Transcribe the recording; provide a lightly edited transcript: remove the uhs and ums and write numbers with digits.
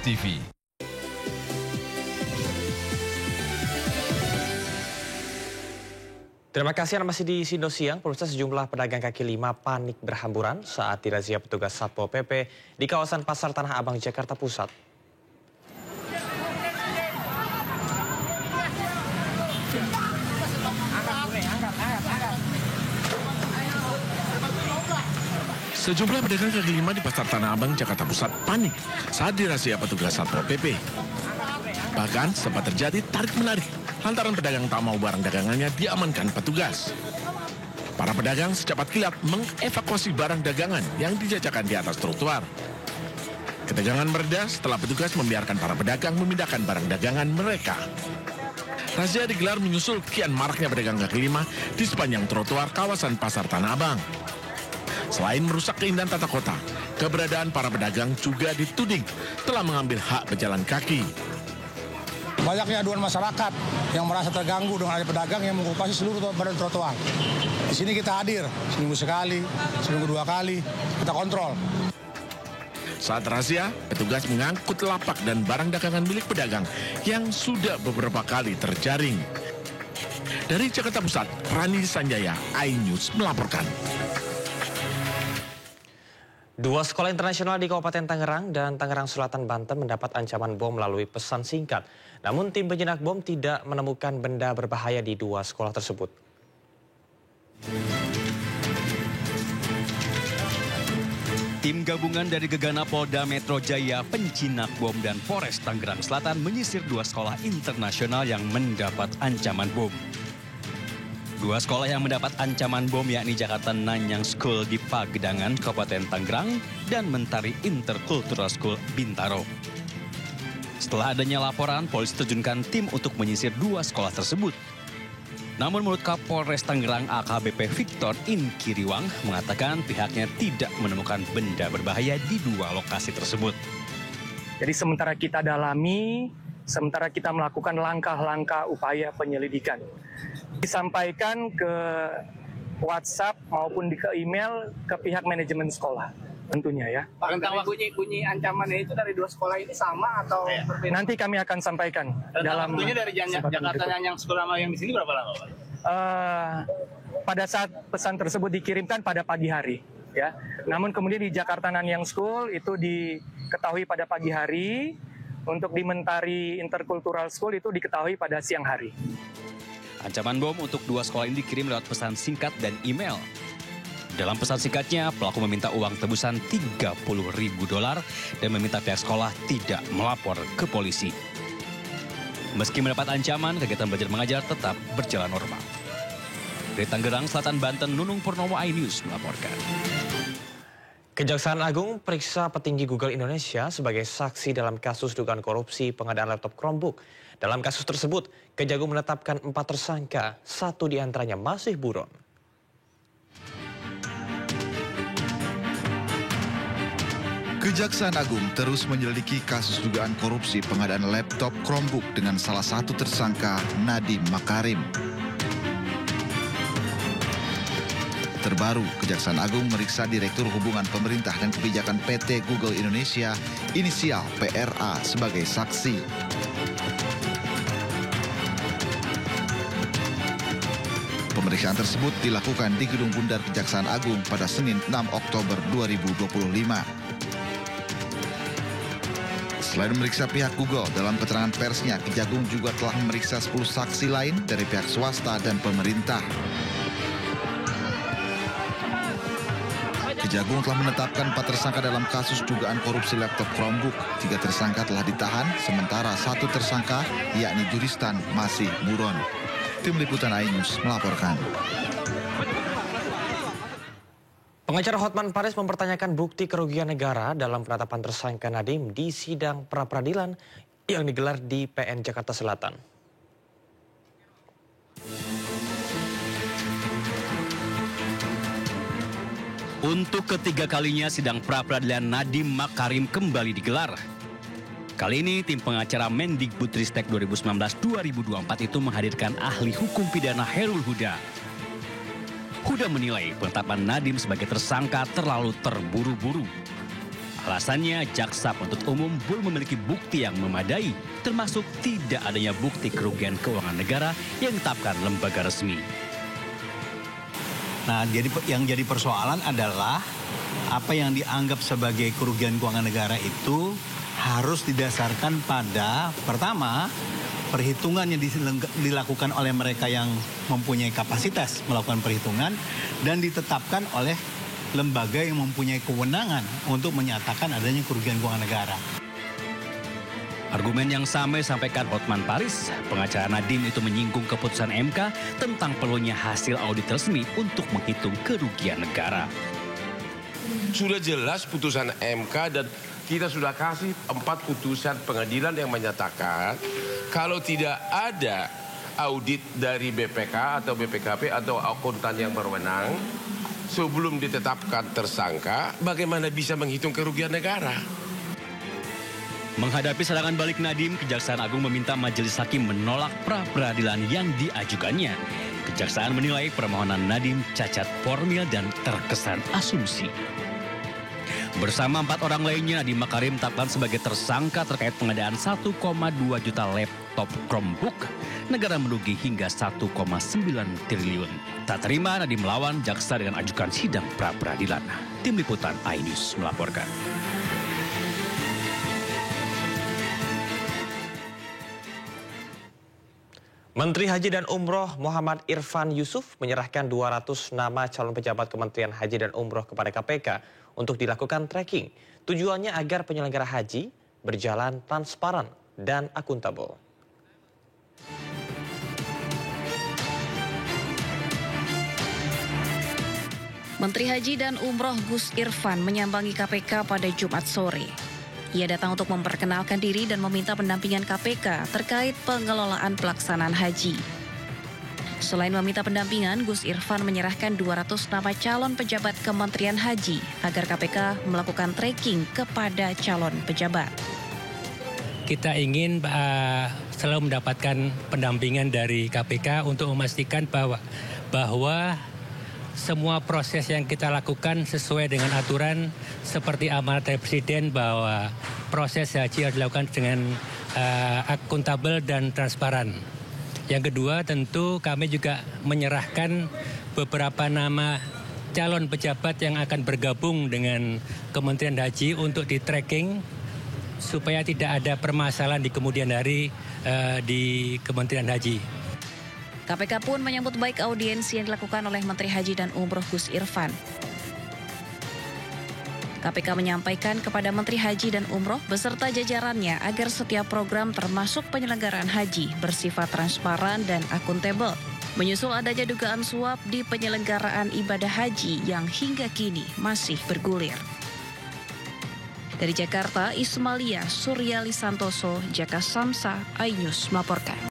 TV. Terima kasih Anda masih di Sindo Siang. Pemirsa, sejumlah pedagang kaki lima panik berhamburan saat dirazia petugas Satpol PP di kawasan Pasar Tanah Abang, Jakarta Pusat. Sejumlah pedagang kaki lima di Pasar Tanah Abang, Jakarta Pusat panik saat dirazia petugas Satpol PP. Bahkan sempat terjadi tarik-menarik lantaran pedagang tak mau barang dagangannya diamankan petugas. Para pedagang secepat kilat mengevakuasi barang dagangan yang dijajakan di atas trotoar. Ketegangan mereda setelah petugas membiarkan para pedagang memindahkan barang dagangan mereka. Razia digelar menyusul kian maraknya pedagang kaki lima di sepanjang trotoar kawasan Pasar Tanah Abang. Selain merusak keindahan tata kota, keberadaan para pedagang juga dituding telah mengambil hak pejalan kaki. Banyaknya aduan masyarakat yang merasa terganggu dengan ada pedagang yang mengokupasi seluruh badan trotoar. Di sini kita hadir seminggu sekali, seminggu 2 kali, kita kontrol. Saat razia, petugas mengangkut lapak dan barang dagangan milik pedagang yang sudah beberapa kali terjaring. Dari Jakarta Pusat, Rani Sanjaya, iNews melaporkan. Dua sekolah internasional di Kabupaten Tangerang dan Tangerang Selatan, Banten mendapat ancaman bom melalui pesan singkat. Namun tim penjinak bom tidak menemukan benda berbahaya di dua sekolah tersebut. Tim gabungan dari Gegana Polda Metro Jaya, penjinak bom dan Polres Tangerang Selatan menyisir dua sekolah internasional yang mendapat ancaman bom. Dua sekolah yang mendapat ancaman bom yakni Jakarta Nanyang School di Pagedangan, Kabupaten Tangerang, dan Mentari Intercultural School Bintaro. Setelah adanya laporan, polisi terjunkan tim untuk menyisir dua sekolah tersebut. Namun menurut Kapolres Tangerang AKBP Victor Inkiriwang mengatakan pihaknya tidak menemukan benda berbahaya di dua lokasi tersebut. Jadi sementara kita dalami, sementara kita melakukan langkah-langkah upaya penyelidikan. Disampaikan ke WhatsApp maupun ke email ke pihak manajemen sekolah tentunya ya. Pak, bunyi ancamannya itu dari dua sekolah ini sama atau berbeda? Nanti kami akan sampaikan. Dalam waktunya dari Jakarta yang sekolah yang di sini berapa lama, Pak? Pada saat pesan tersebut dikirimkan pada pagi hari ya. Namun kemudian di Jakarta Nanyang School itu diketahui pada pagi hari, untuk di Mentari Intercultural School itu diketahui pada siang hari. Ancaman bom untuk dua sekolah ini dikirim lewat pesan singkat dan email. Dalam pesan singkatnya, pelaku meminta uang tebusan $30.000 dan meminta pihak sekolah tidak melapor ke polisi. Meski mendapat ancaman, kegiatan belajar mengajar tetap berjalan normal. Dari Tangerang Selatan, Banten, Nunung Purnomo, iNews melaporkan. Kejaksaan Agung periksa petinggi Google Indonesia sebagai saksi dalam kasus dugaan korupsi pengadaan laptop Chromebook. Dalam kasus tersebut, Kejagung menetapkan 4 tersangka, 1 diantaranya masih buron. Kejaksaan Agung terus menyelidiki kasus dugaan korupsi pengadaan laptop Chromebook dengan salah satu tersangka, Nadiem Makarim. Terbaru, Kejaksaan Agung meriksa Direktur Hubungan Pemerintah dan Kebijakan PT Google Indonesia, inisial PRA, sebagai saksi. Pemeriksaan tersebut dilakukan di Gedung Bundar Kejaksaan Agung pada Senin 6 Oktober 2025. Selain memeriksa pihak Google, dalam keterangan persnya, Kejagung juga telah memeriksa 10 saksi lain dari pihak swasta dan pemerintah. Kejagung telah menetapkan 4 tersangka dalam kasus dugaan korupsi laptop Chromebook. 3 tersangka telah ditahan, sementara 1 tersangka, yakni Juristan, masih buron. Tim Liputan iNews melaporkan. Pengacara Hotman Paris mempertanyakan bukti kerugian negara dalam penetapan tersangka Nadiem di sidang pra-peradilan yang digelar di PN Jakarta Selatan. Untuk ketiga kalinya sidang pra-peradilan Nadiem Makarim kembali digelar. Kali ini tim pengacara Mendikbudristek 2019-2024 itu menghadirkan ahli hukum pidana Herul Huda. Huda menilai penetapan Nadiem sebagai tersangka terlalu terburu-buru. Alasannya, jaksa penuntut umum belum memiliki bukti yang memadai, termasuk tidak adanya bukti kerugian keuangan negara yang ditetapkan lembaga resmi. Nah, yang jadi persoalan adalah apa yang dianggap sebagai kerugian keuangan negara itu harus didasarkan pada, pertama, perhitungan yang dilakukan oleh mereka yang mempunyai kapasitas melakukan perhitungan dan ditetapkan oleh lembaga yang mempunyai kewenangan untuk menyatakan adanya kerugian keuangan negara. Argumen yang sama disampaikan Hotman Paris. Pengacara Nadiem itu menyinggung keputusan MK tentang perlunya hasil audit resmi untuk menghitung kerugian negara. Sudah jelas putusan MK dan kita sudah kasih 4 putusan pengadilan yang menyatakan kalau tidak ada audit dari BPK atau BPKP atau akuntan yang berwenang sebelum ditetapkan tersangka, bagaimana bisa menghitung kerugian negara? Menghadapi serangan balik Nadiem, Kejaksaan Agung meminta majelis hakim menolak pra-peradilan yang diajukannya. Kejaksaan menilai permohonan Nadiem cacat formil dan terkesan asumsi. Bersama 4 orang lainnya, Nadiem Makarim ditetapkan sebagai tersangka terkait pengadaan 1,2 juta laptop Chromebook. Negara merugi hingga 1,9 triliun. Tak terima, Nadiem melawan jaksa dengan ajukan sidang pra-peradilan. Tim Liputan iNews melaporkan. Menteri Haji dan Umroh Muhammad Irfan Yusuf menyerahkan 200 nama calon pejabat Kementerian Haji dan Umroh kepada KPK untuk dilakukan tracking. Tujuannya agar penyelenggara haji berjalan transparan dan akuntabel. Menteri Haji dan Umroh Gus Irfan menyambangi KPK pada Jumat sore. Ia datang untuk memperkenalkan diri dan meminta pendampingan KPK terkait pengelolaan pelaksanaan haji. Selain meminta pendampingan, Gus Irfan menyerahkan 200 nama calon pejabat Kementerian Haji agar KPK melakukan tracking kepada calon pejabat. Kita ingin selalu mendapatkan pendampingan dari KPK untuk memastikan bahwa semua proses yang kita lakukan sesuai dengan aturan seperti amanat dari Presiden bahwa proses haji harus dilakukan dengan akuntabel dan transparan. Yang kedua, tentu kami juga menyerahkan beberapa nama calon pejabat yang akan bergabung dengan Kementerian Haji untuk di-tracking supaya tidak ada permasalahan di kemudian hari di Kementerian Haji. KPK pun menyambut baik audiensi yang dilakukan oleh Menteri Haji dan Umroh Gus Irfan. KPK menyampaikan kepada Menteri Haji dan Umroh beserta jajarannya agar setiap program termasuk penyelenggaraan haji bersifat transparan dan akuntabel. Menyusul adanya dugaan suap di penyelenggaraan ibadah haji yang hingga kini masih bergulir. Dari Jakarta, Ismalia Suryali Santoso, Jaka Samsa, iNews melaporkan.